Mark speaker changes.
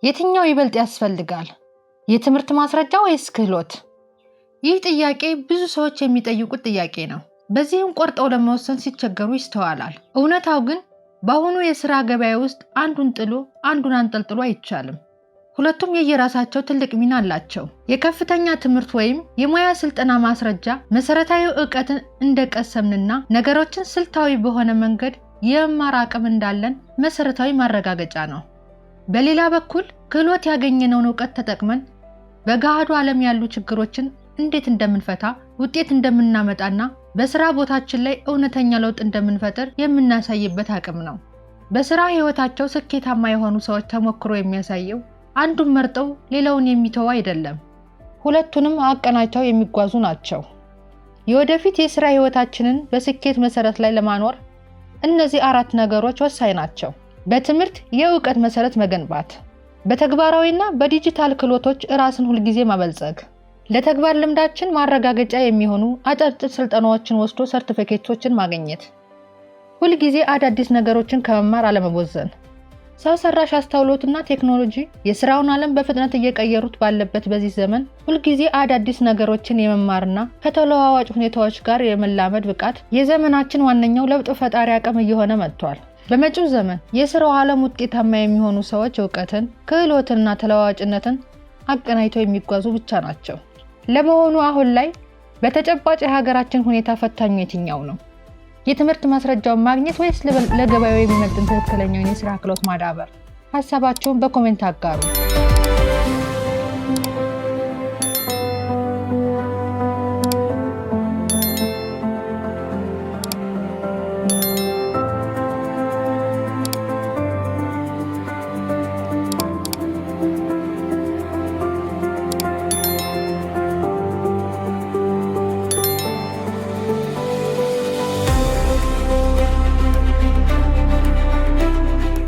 Speaker 1: የትኛው ይበልጥ ያስፈልጋል? የትምህርት ማስረጃ ወይስ ክህሎት? ይህ ጥያቄ ብዙ ሰዎች የሚጠይቁት ጥያቄ ነው። በዚህም ቆርጠው ለመወሰን ሲቸገሩ ይስተዋላል። እውነታው ግን በአሁኑ የሥራ ገበያ ውስጥ አንዱን ጥሎ አንዱን አንጠልጥሎ አይቻልም። ሁለቱም የየራሳቸው ትልቅ ሚና አላቸው። የከፍተኛ ትምህርት ወይም የሙያ ስልጠና ማስረጃ መሰረታዊ ዕውቀትን እንደቀሰምንና ነገሮችን ስልታዊ በሆነ መንገድ የመማር አቅም እንዳለን መሰረታዊ ማረጋገጫ ነው። በሌላ በኩል ክህሎት ያገኘነውን ዕውቀት ተጠቅመን በገሃዱ ዓለም ያሉ ችግሮችን እንዴት እንደምንፈታ፣ ውጤት እንደምናመጣና በሥራ ቦታችን ላይ እውነተኛ ለውጥ እንደምንፈጥር የምናሳይበት አቅም ነው። በሥራ ሕይወታቸው ስኬታማ የሆኑ ሰዎች ተሞክሮ የሚያሳየው አንዱን መርጠው ሌላውን የሚተው አይደለም፣ ሁለቱንም አቀናጅተው የሚጓዙ ናቸው። የወደፊት የሥራ ሕይወታችንን በስኬት መሰረት ላይ ለማኖር እነዚህ 4 ነገሮች ወሳኝ ናቸው። በትምህርት የዕውቀት መሰረት መገንባት፣ በተግባራዊና በዲጂታል ክህሎቶች ራስን ሁልጊዜ ማበልጸግ፣ ለተግባር ልምዳችን ማረጋገጫ የሚሆኑ አጫጭር ስልጠናዎችን ወስዶ ሰርቲፊኬቶችን ማግኘት፣ ሁልጊዜ አዳዲስ ነገሮችን ከመማር አለመቦዘን። ሰው ሰራሽ አስተውሎትና ቴክኖሎጂ የሥራውን ዓለም በፍጥነት እየቀየሩት ባለበት በዚህ ዘመን ሁልጊዜ አዳዲስ ነገሮችን የመማርና ከተለዋዋጭ ሁኔታዎች ጋር የመላመድ ብቃት የዘመናችን ዋነኛው ለውጥ ፈጣሪ አቅም እየሆነ መጥቷል። በመጪው ዘመን የሥራው ዓለም ውጤታማ የሚሆኑ ሰዎች ዕውቀትን፣ ክህሎትንና ተለዋዋጭነትን አቀናጅተው የሚጓዙ ብቻ ናቸው። ለመሆኑ አሁን ላይ በተጨባጭ የሀገራችን ሁኔታ ፈታኙ የትኛው ነው? የትምህርት ማስረጃውን ማግኘት ወይስ ለገበያው የሚመጥን ትክክለኛውን የሥራ ክህሎት ማዳበር? ሐሳባችሁን በኮሜንት አጋሩ።